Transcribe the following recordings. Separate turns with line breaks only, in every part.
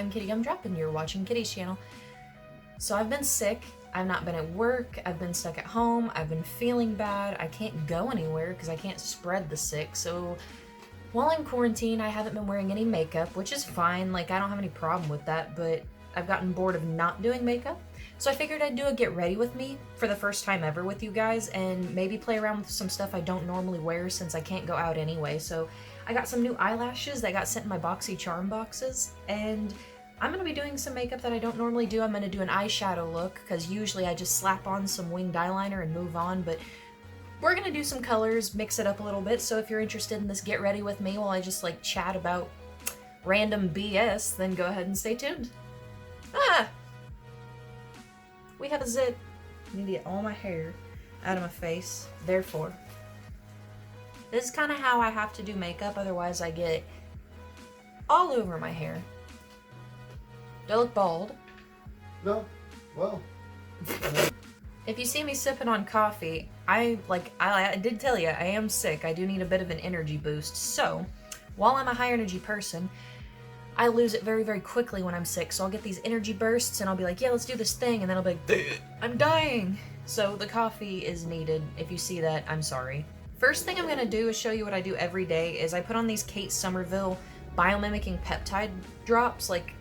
I'm Kitty Gumdrop and you're watching Kitty's channel. So I've been sick, I've not been at work, I've been stuck at home, I've been feeling bad, I can't go anywhere because I can't spread the sick, so while I'm quarantined I haven't been wearing any makeup, which is fine, like I don't have any problem with that, but I've gotten bored of not doing makeup. So I figured I'd do a get ready with me for the first time ever with you guys and maybe play around with some stuff I don't normally wear since I can't go out anyway. So I got some new eyelashes that got sent in my BoxyCharm boxes, and I'm going to be doing some makeup that I don't normally do. I'm going to do an eyeshadow look because usually I just slap on some winged eyeliner and move on, but we're going to do some colors, mix it up a little bit. So if you're interested in this get ready with me while I just like chat about random BS, then go ahead and stay tuned. We have a zit. I need to get all my hair out of my face. Therefore, this is kind of how I have to do makeup, otherwise I get all over my hair. Do I look bald?
No. Well.
If you see me sipping on coffee, I did tell you, I am sick. I do need a bit of an energy boost. So, while I'm a high energy person, I lose it very, very quickly when I'm sick. So I'll get these energy bursts and I'll be like, yeah, let's do this thing. And then I'll be like, I'm dying. So the coffee is needed. If you see that, I'm sorry. First thing I'm gonna do is show you what I do every day is I put on these Kate Somerville biomimicking peptide drops, like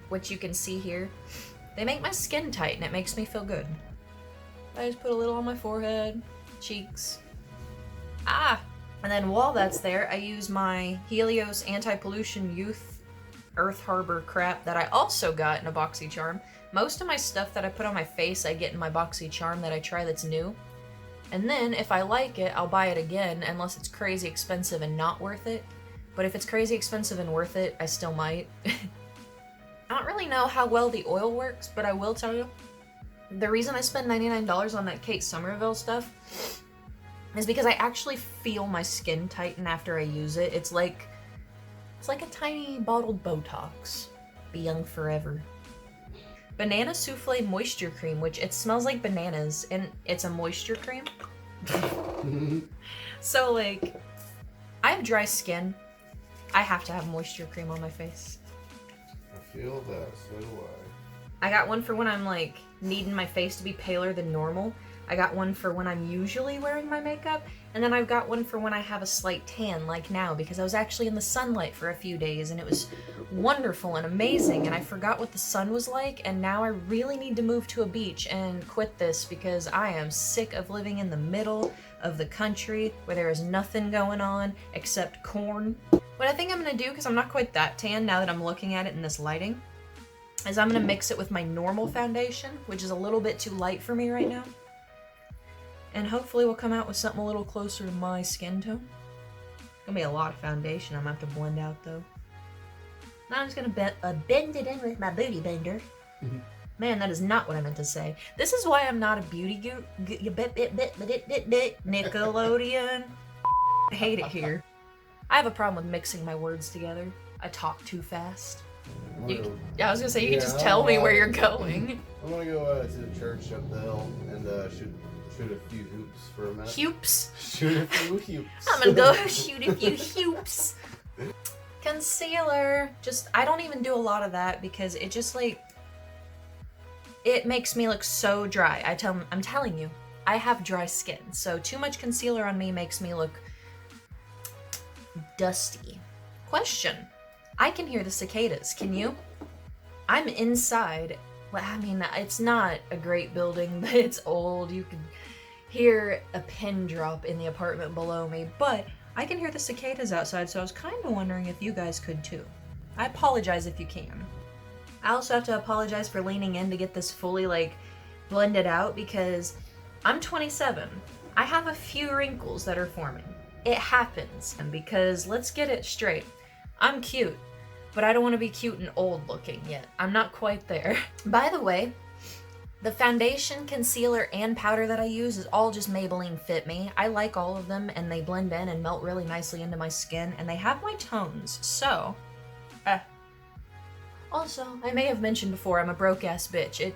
what you can see here. They make my skin tight and it makes me feel good. I just put a little on my forehead, cheeks. And then while that's there, I use my Helios Anti-Pollution Youth Earth Harbor crap that I also got in a BoxyCharm. Most of my stuff that I put on my face I get in my BoxyCharm that I try that's new. And then if I like it, I'll buy it again unless it's crazy expensive and not worth it. But if it's crazy expensive and worth it, I still might. I don't really know how well the oil works, but I will tell you. The reason I spend $99 on that Kate Somerville stuff is because I actually feel my skin tighten after I use it. It's like a tiny bottled Botox. Be young forever. Banana Souffle Moisture Cream, which it smells like bananas, and it's a moisture cream. So, like, I have dry skin. I have to have moisture cream on my face.
I feel that, so do I.
I got one for when I'm, like, needing my face to be paler than normal. I got one for when I'm usually wearing my makeup, and then I've got one for when I have a slight tan, like now, because I was actually in the sunlight for a few days, and it was wonderful and amazing, and I forgot what the sun was like, and now I really need to move to a beach and quit this, because I am sick of living in the middle of the country, where there is nothing going on except corn. What I think I'm going to do, because I'm not quite that tan now that I'm looking at it in this lighting, is I'm going to mix it with my normal foundation, which is a little bit too light for me right now. And hopefully we'll come out with something a little closer to my skin tone. Gonna be a lot of foundation I'm gonna have to blend out though. Now I'm just gonna bend it in with my booty bender. Man, that is not what I meant to say. This is why I'm not a beauty Nickelodeon. I hate it here. I have a problem with mixing my words together. I talk too fast. I was gonna say, you can just tell me where you're going.
I'm gonna go to the church up the hill and shoot a few hoops for a minute.
Hoops?
Shoot a few hoops.
I'm gonna go shoot a few hoops. Concealer. I don't even do a lot of that because it just it makes me look so dry. I'm telling you, I have dry skin. So too much concealer on me makes me look dusty. Question. I can hear the cicadas. Can you? I'm inside. Well, I mean, it's not a great building, but it's old. You can hear a pin drop in the apartment below me, but I can hear the cicadas outside, so I was kind of wondering if you guys could too. I apologize if you can. I also have to apologize for leaning in to get this fully, blended out, because I'm 27. I have a few wrinkles that are forming. It happens, and because, let's get it straight, I'm cute. But I don't want to be cute and old looking yet. I'm not quite there. By the way, the foundation, concealer, and powder that I use is all just Maybelline Fit Me. I like all of them, and they blend in and melt really nicely into my skin, and they have my tones, so... Also, I may have mentioned before, I'm a broke-ass bitch.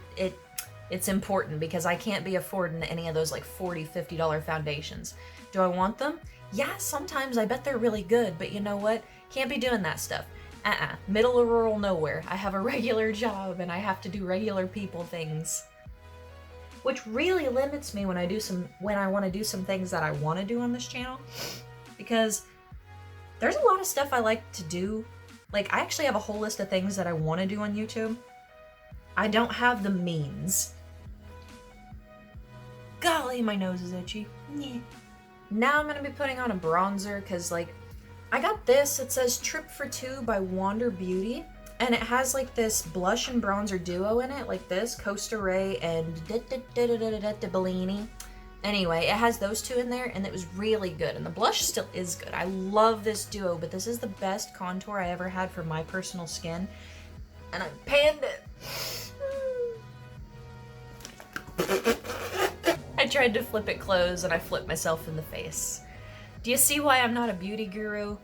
It's important, because I can't be affording any of those, $40, $50 foundations. Do I want them? Yeah, sometimes I bet they're really good, but you know what? Can't be doing that stuff. Middle of rural nowhere. I have a regular job and I have to do regular people things. Which really limits me when I want to do some things that I want to do on this channel. Because there's a lot of stuff I like to do. Like, I actually have a whole list of things that I want to do on YouTube. I don't have the means. Golly, my nose is itchy. Yeah. Now I'm going to be putting on a bronzer because, like, I got this. It says Trip for Two by Wander Beauty. And it has, like, this blush and bronzer duo in it, like this, Costa Ray and Bellini. Anyway, it has those two in there, and it was really good. And the blush still is good. I love this duo, but this is the best contour I ever had for my personal skin. And I panned it. I tried to flip it closed, and I flipped myself in the face. Do you see why I'm not a beauty guru?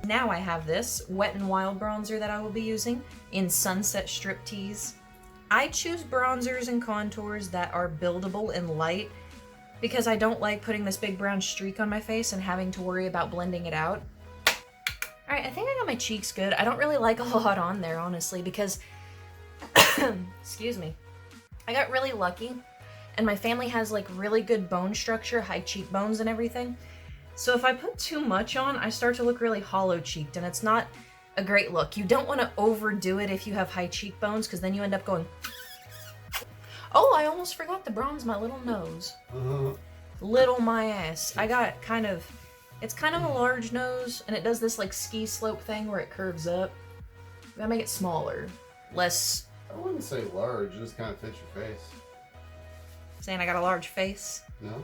Now I have this Wet n Wild bronzer that I will be using in Sunset Striptease. I choose bronzers and contours that are buildable and light because I don't like putting this big brown streak on my face and having to worry about blending it out. Alright, I think I got my cheeks good. I don't really like a lot on there, honestly, because excuse me. I got really lucky, and my family has like really good bone structure, high cheekbones and everything. So if I put too much on, I start to look really hollow-cheeked, and it's not a great look. You don't want to overdo it if you have high cheekbones, because then you end up going... Oh, I almost forgot to bronze my little nose. Little my ass. I got it's kind of a large nose, and it does this like ski slope thing where it curves up. We gotta make it smaller. Less...
I wouldn't say large, it just kind of fits your face.
Saying I got a large face?
No?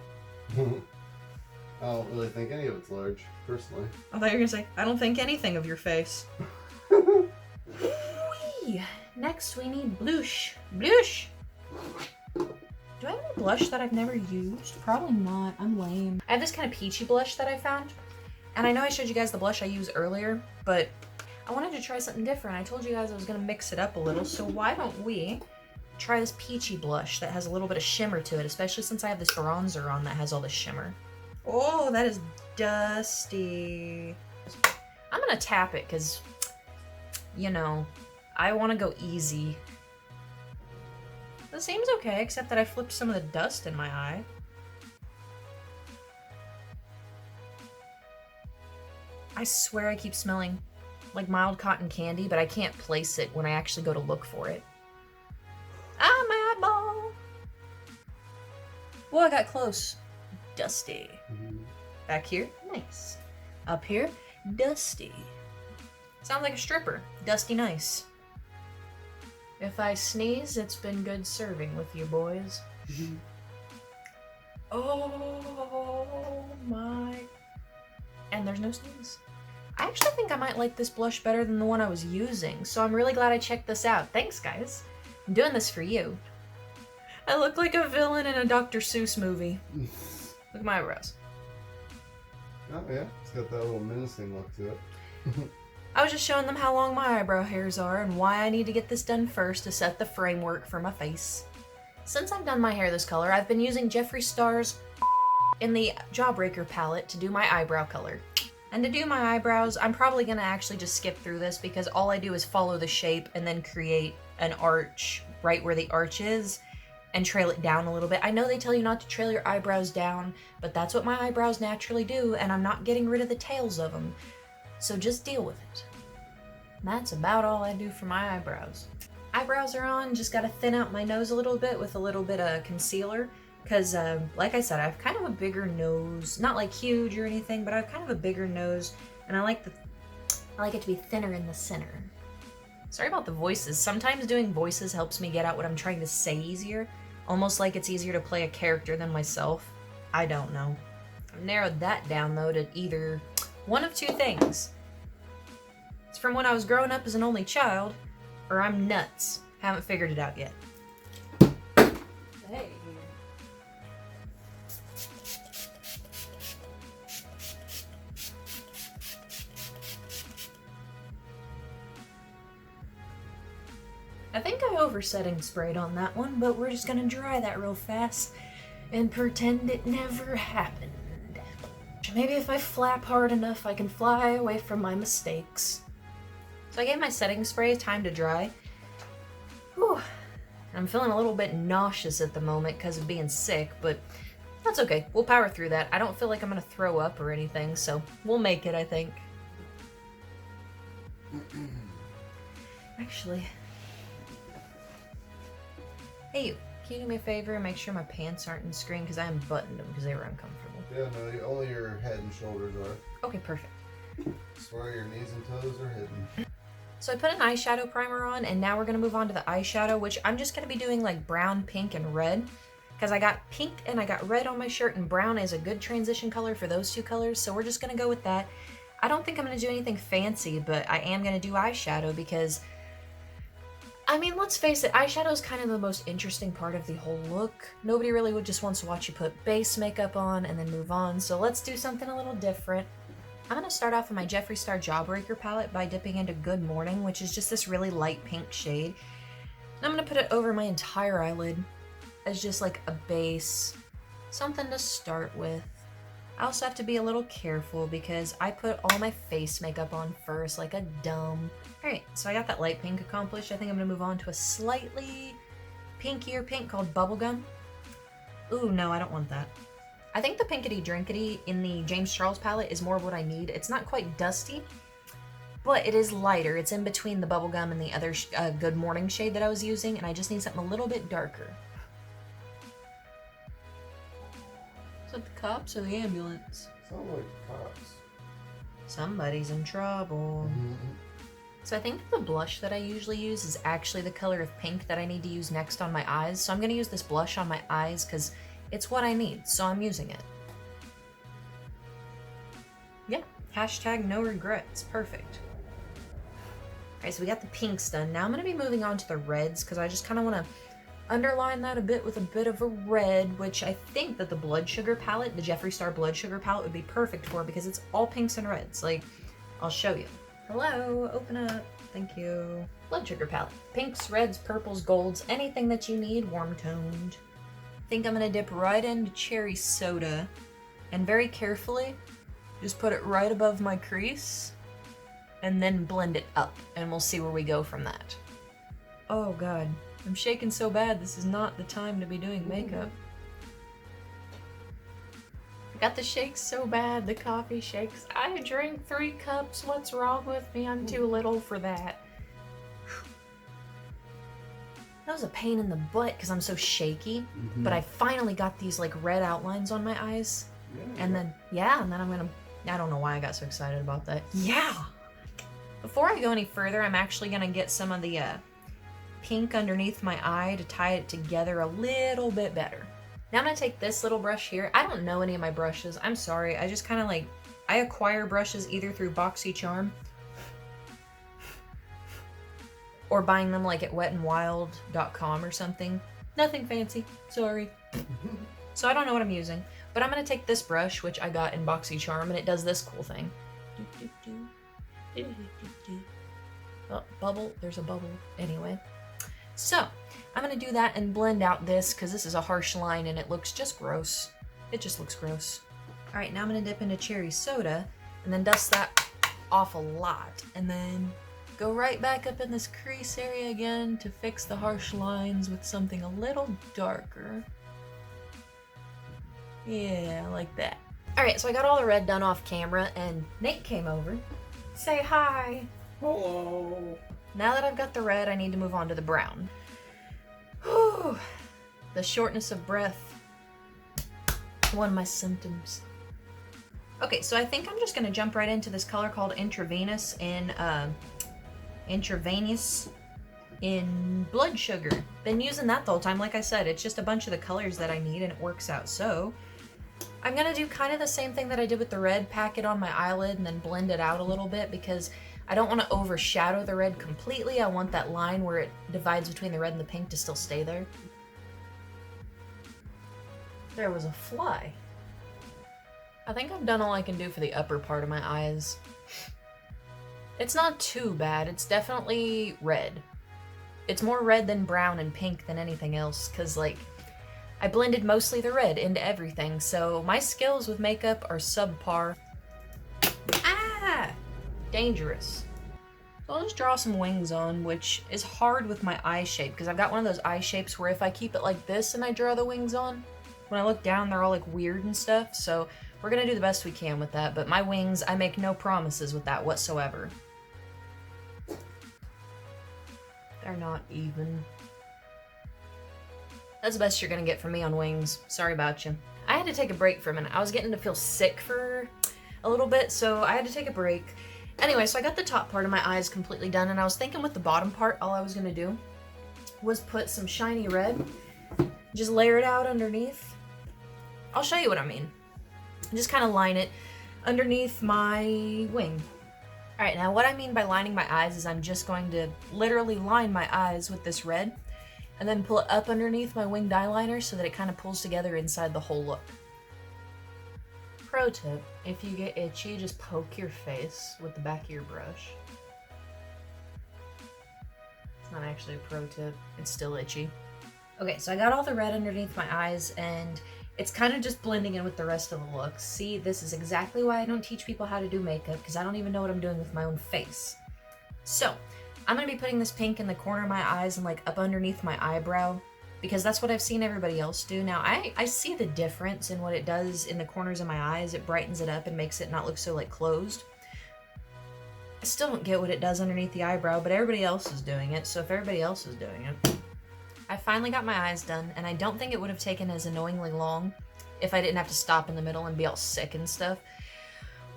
I don't really think any of it's large, personally.
I thought you were gonna say, I don't think anything of your face. Whee! Next we need blush. Blush! Do I have any blush that I've never used? Probably not. I'm lame. I have this kind of peachy blush that I found. And I know I showed you guys the blush I used earlier, but I wanted to try something different. I told you guys I was gonna mix it up a little, so why don't we try this peachy blush that has a little bit of shimmer to it, especially since I have this bronzer on that has all this shimmer. Oh, that is dusty. I'm gonna tap it because, you know, I want to go easy. That seems okay, except that I flipped some of the dust in my eye. I swear I keep smelling like mild cotton candy, but I can't place it when I actually go to look for it. Ah, my eyeball! Well, I got close. Dusty. Back here, nice. Up here, dusty. Sounds like a stripper. Dusty nice. If I sneeze, it's been good serving with you boys. Oh my. And there's no sneeze. I actually think I might like this blush better than the one I was using, so I'm really glad I checked this out. Thanks, guys. I'm doing this for you. I look like a villain in a Dr. Seuss movie. Look at my eyebrows.
Oh yeah, it's got that little menacing look to it.
I was just showing them how long my eyebrow hairs are and why I need to get this done first to set the framework for my face. Since I've done my hair this color, I've been using Jeffree Star's in the Jawbreaker palette to do my eyebrow color. And to do my eyebrows, I'm probably going to actually just skip through this because all I do is follow the shape and then create an arch right where the arch is and trail it down a little bit. I know they tell you not to trail your eyebrows down, but that's what my eyebrows naturally do, and I'm not getting rid of the tails of them. So just deal with it. That's about all I do for my eyebrows. Eyebrows are on, just gotta thin out my nose a little bit with a little bit of concealer. Because, like I said, I have kind of a bigger nose. Not like huge or anything, but I have kind of a bigger nose. And I like it to be thinner in the center. Sorry about the voices. Sometimes doing voices helps me get out what I'm trying to say easier. Almost like it's easier to play a character than myself. I don't know. I've narrowed that down, though, to either one of two things. It's from when I was growing up as an only child, or I'm nuts. Haven't figured it out yet. Hey. I think I over-setting sprayed on that one, but we're just gonna dry that real fast and pretend it never happened. Maybe if I flap hard enough, I can fly away from my mistakes. So I gave my setting spray time to dry. Whew. I'm feeling a little bit nauseous at the moment because of being sick, but that's okay. We'll power through that. I don't feel like I'm gonna throw up or anything, so we'll make it, I think. Actually, hey, can you do me a favor and make sure my pants aren't in screen because I unbuttoned them because they were uncomfortable.
Yeah, no, only your head and shoulders are.
Okay, perfect.
I swear your knees and toes are hidden.
So I put an eyeshadow primer on, and now we're gonna move on to the eyeshadow, which I'm just gonna be doing like brown, pink, and red. Because I got pink and I got red on my shirt, and brown is a good transition color for those two colors, so we're just gonna go with that. I don't think I'm gonna do anything fancy, but I am gonna do eyeshadow because, I mean, let's face it, eyeshadow is kind of the most interesting part of the whole look. Nobody really would just wants to watch you put base makeup on and then move on, so let's do something a little different. I'm gonna start off with my Jeffree Star Jawbreaker palette by dipping into Good Morning, which is just this really light pink shade. And I'm gonna put it over my entire eyelid as just like a base, something to start with. I also have to be a little careful because I put all my face makeup on first, like a dumb. Alright, so I got that light pink accomplished. I think I'm gonna move on to a slightly pinkier pink called Bubblegum. Ooh, no, I don't want that. I think the Pinkity Drinkity in the James Charles palette is more of what I need. It's not quite dusty, but it is lighter. It's in between the Bubblegum and the other Good Morning shade that I was using, and I just need something a little bit darker. Is that the cops or the ambulance?
Sound like cops.
Somebody's in trouble. So I think the blush that I usually use is actually the color of pink that I need to use next on my eyes. So I'm going to use this blush on my eyes because it's what I need, so I'm using it. Yeah, hashtag no regrets. Perfect. Alright, so we got the pinks done. Now I'm going to be moving on to the reds because I just kind of want to underline that a bit with a bit of a red, which I think that the Blood Sugar palette, the Jeffree Star Blood Sugar palette, would be perfect for because it's all pinks and reds. Like, I'll show you. Hello, open up. Thank you. Blood Sugar palette. Pinks, reds, purples, golds, anything that you need, warm toned. I think I'm gonna dip right into Cherry Soda and very carefully just put it right above my crease and then blend it up, and we'll see where we go from that. Oh god, I'm shaking so bad. This is not the time to be doing makeup. I got the shakes so bad, the coffee shakes. I drank 3 cups. What's wrong with me? I'm too little for that. That was a pain in the butt because I'm so shaky, but I finally got these like red outlines on my eyes. Yeah. And then I'm gonna, I don't know why I got so excited about that. Yeah! Before I go any further, I'm actually gonna get some of the pink underneath my eye to tie it together a little bit better. Now I'm gonna take this little brush here. I don't know any of my brushes. I'm sorry. I just kind of like, I acquire brushes either through BoxyCharm or buying them like at wetandwild.com or something. Nothing fancy, sorry. So I don't know what I'm using, but I'm gonna take this brush, which I got in BoxyCharm, and it does this cool thing. Oh, bubble, there's a bubble. Anyway, so I'm gonna do that and blend out this because this is a harsh line and it looks just gross. It just looks gross. All right, now I'm gonna dip into Cherry Soda and then dust that off a lot, and then go right back up in this crease area again to fix the harsh lines with something a little darker. Yeah, like that. Alright, so I got all the red done off camera and Nate came over. Say hi.
Hello.
Now that I've got the red, I need to move on to the brown. Whew. The shortness of breath. One of my symptoms. Okay, so I think I'm just gonna jump right into this color called Intravenous in Blood Sugar. Been using that the whole time. Like I said, it's just a bunch of the colors that I need and it works out. So I'm gonna do kind of the same thing that I did with the red, pack it on my eyelid and then blend it out a little bit because I don't want to overshadow the red completely. I want that line where it divides between the red and the pink to still stay there. There was a fly. I think I've done all I can do for the upper part of my eyes. It's not too bad. It's definitely red. It's more red than brown and pink than anything else, because, like, I blended mostly the red into everything, so my skills with makeup are subpar. Ah! Dangerous. So I'll just draw some wings on, which is hard with my eye shape, because I've got one of those eye shapes where if I keep it like this and I draw the wings on, when I look down, they're all like weird and stuff, so we're gonna do the best we can with that, but my wings, I make no promises with that whatsoever. They're not even. That's the best you're gonna get from me on wings. Sorry about you. I had to take a break for a minute. I was getting to feel sick for a little bit, so I had to take a break. Anyway, so I got the top part of my eyes completely done, and I was thinking with the bottom part, all I was gonna do was put some shiny red, just layer it out underneath. I'll show you what I mean. Just kind of line it underneath my wing. All right, now what I mean by lining my eyes is I'm just going to literally line my eyes with this red and then pull it up underneath my winged eyeliner so that it kind of pulls together inside the whole look. Pro tip, if you get itchy, just poke your face with the back of your brush. It's not actually a pro tip, it's still itchy. Okay, so I got all the red underneath my eyes and it's kind of just blending in with the rest of the look. See, this is exactly why I don't teach people how to do makeup, because I don't even know what I'm doing with my own face. So, I'm going to be putting this pink in the corner of my eyes and like up underneath my eyebrow, because that's what I've seen everybody else do. Now, I see the difference in what it does in the corners of my eyes. It brightens it up and makes it not look so like closed. I still don't get what it does underneath the eyebrow, but everybody else is doing it, so if everybody else is doing it. I finally got my eyes done, and I don't think it would have taken as annoyingly long if I didn't have to stop in the middle and be all sick and stuff.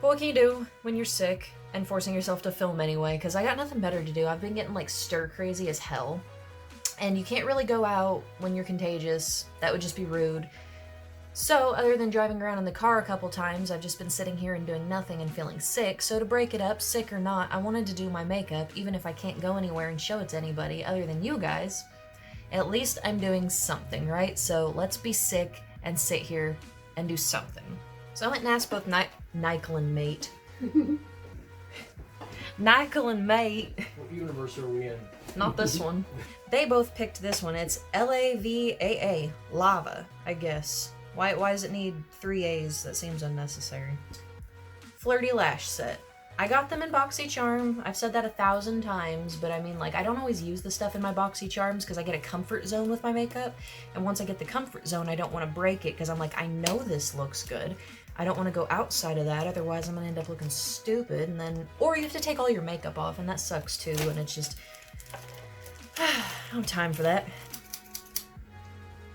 But what can you do when you're sick and forcing yourself to film anyway? Because I got nothing better to do. I've been getting like stir crazy as hell. And you can't really go out when you're contagious. That would just be rude. So, other than driving around in the car a couple times, I've just been sitting here and doing nothing and feeling sick. So to break it up, sick or not, I wanted to do my makeup, even if I can't go anywhere and show it to anybody other than you guys. At least I'm doing something, right? So let's be sick and sit here and do something. So I went and asked both Nykel and Mate. Nykel and Mate.
What universe are we in?
Not this one. They both picked this one. It's L-A-V-A-A. Lava, I guess. Why does it need 3 A's? That seems unnecessary. Flirty Lash Set. I got them in BoxyCharm. I've said that 1,000 times, but I mean, like, I don't always use the stuff in my BoxyCharms because I get a comfort zone with my makeup. And once I get the comfort zone, I don't want to break it because I'm like, I know this looks good. I don't want to go outside of that, otherwise I'm going to end up looking stupid. And then, or you have to take all your makeup off, and that sucks too, and it's just, I don't have time for that.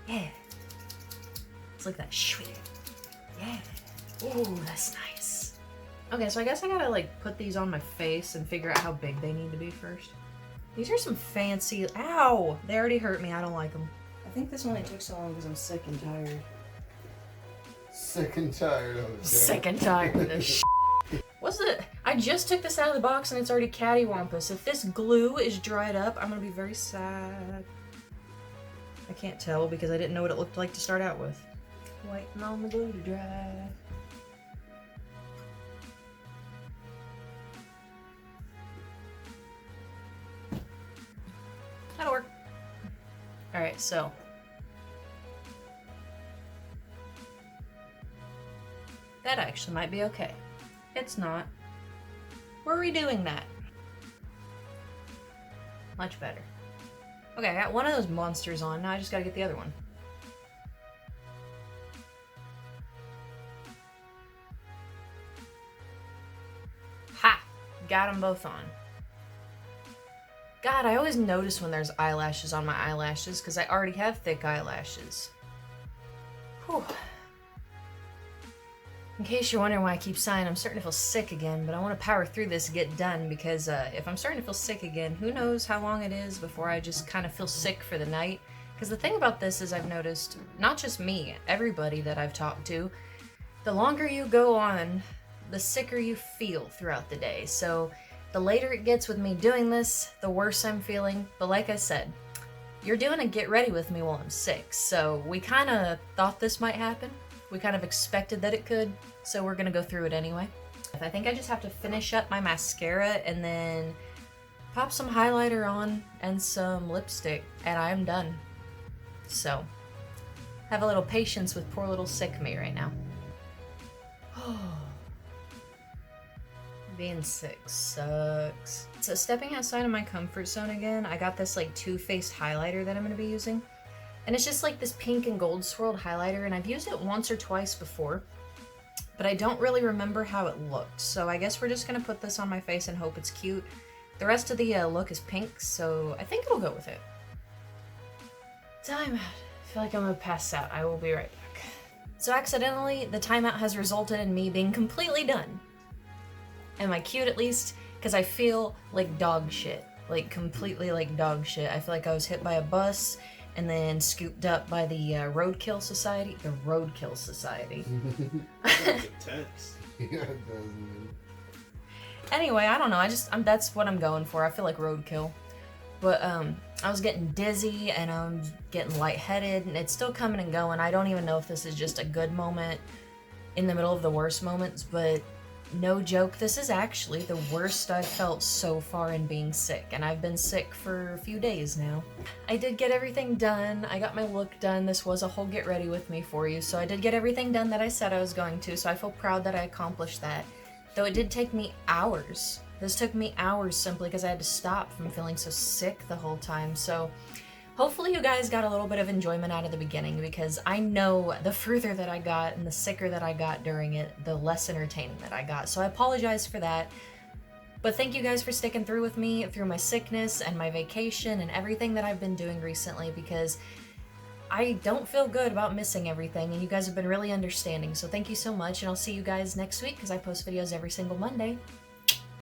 Yeah. Let's look at that sweet. Yeah. Ooh, that's nice. Okay, so I guess I gotta like put these on my face and figure out how big they need to be first. These are some fancy, ow! They already hurt me, I don't like them.
I think this only took so long because I'm sick and tired.
Sick and tired of it.
Sick and tired of this shit. What's it? I just took this out of the box and it's already cattywampus. If this glue is dried up, I'm gonna be very sad. I can't tell because I didn't know what it looked like to start out with. Waiting on the glue to dry. That'll work. Alright, so. That actually might be okay. It's not. We're redoing that. Much better. Okay, I got one of those monsters on, now I just gotta get the other one. Ha! Got them both on. God, I always notice when there's eyelashes on my eyelashes because I already have thick eyelashes. Whew. In case you're wondering why I keep sighing, I'm starting to feel sick again, but I want to power through this and get done because if I'm starting to feel sick again, who knows how long it is before I just kind of feel sick for the night. Because the thing about this is I've noticed, not just me, everybody that I've talked to, the longer you go on, the sicker you feel throughout the day. So the later it gets with me doing this, the worse I'm feeling. But like I said, you're doing a get ready with me while I'm sick. So we kind of thought this might happen. We kind of expected that it could. So we're going to go through it anyway. I think I just have to finish up my mascara and then pop some highlighter on and some lipstick and I'm done. So have a little patience with poor little sick me right now. Being sick sucks. So stepping outside of my comfort zone again, I got this like Too Faced highlighter that I'm going to be using. And it's just like this pink and gold swirled highlighter, and I've used it once or twice before, but I don't really remember how it looked. So I guess we're just going to put this on my face and hope it's cute. The rest of the look is pink, so I think it'll go with it. Timeout. I feel like I'm going to pass out. I will be right back. So accidentally, the timeout has resulted in me being completely done. Am I cute at least? Because I feel like dog shit. Like completely like dog shit. I feel like I was hit by a bus and then scooped up by the Roadkill Society. The Roadkill Society.
That's intense.
Yeah, it does, man.
Anyway, I don't know. That's what I'm going for. I feel like roadkill. But I was getting dizzy and I'm getting lightheaded, and it's still coming and going. I don't even know if this is just a good moment in the middle of the worst moments, but no joke, this is actually the worst I've felt so far in being sick, and I've been sick for a few days now. I did get everything done. I got my look done. This was a whole get ready with me for you, so I did get everything done that I said I was going to, so I feel proud that I accomplished that. Though it did take me hours. This took me hours simply because I had to stop from feeling so sick the whole time, so hopefully you guys got a little bit of enjoyment out of the beginning, because I know the further that I got and the sicker that I got during it, the less entertaining that I got. So I apologize for that. But thank you guys for sticking through with me through my sickness and my vacation and everything that I've been doing recently, because I don't feel good about missing everything, and you guys have been really understanding. So thank you so much, and I'll see you guys next week because I post videos every single Monday.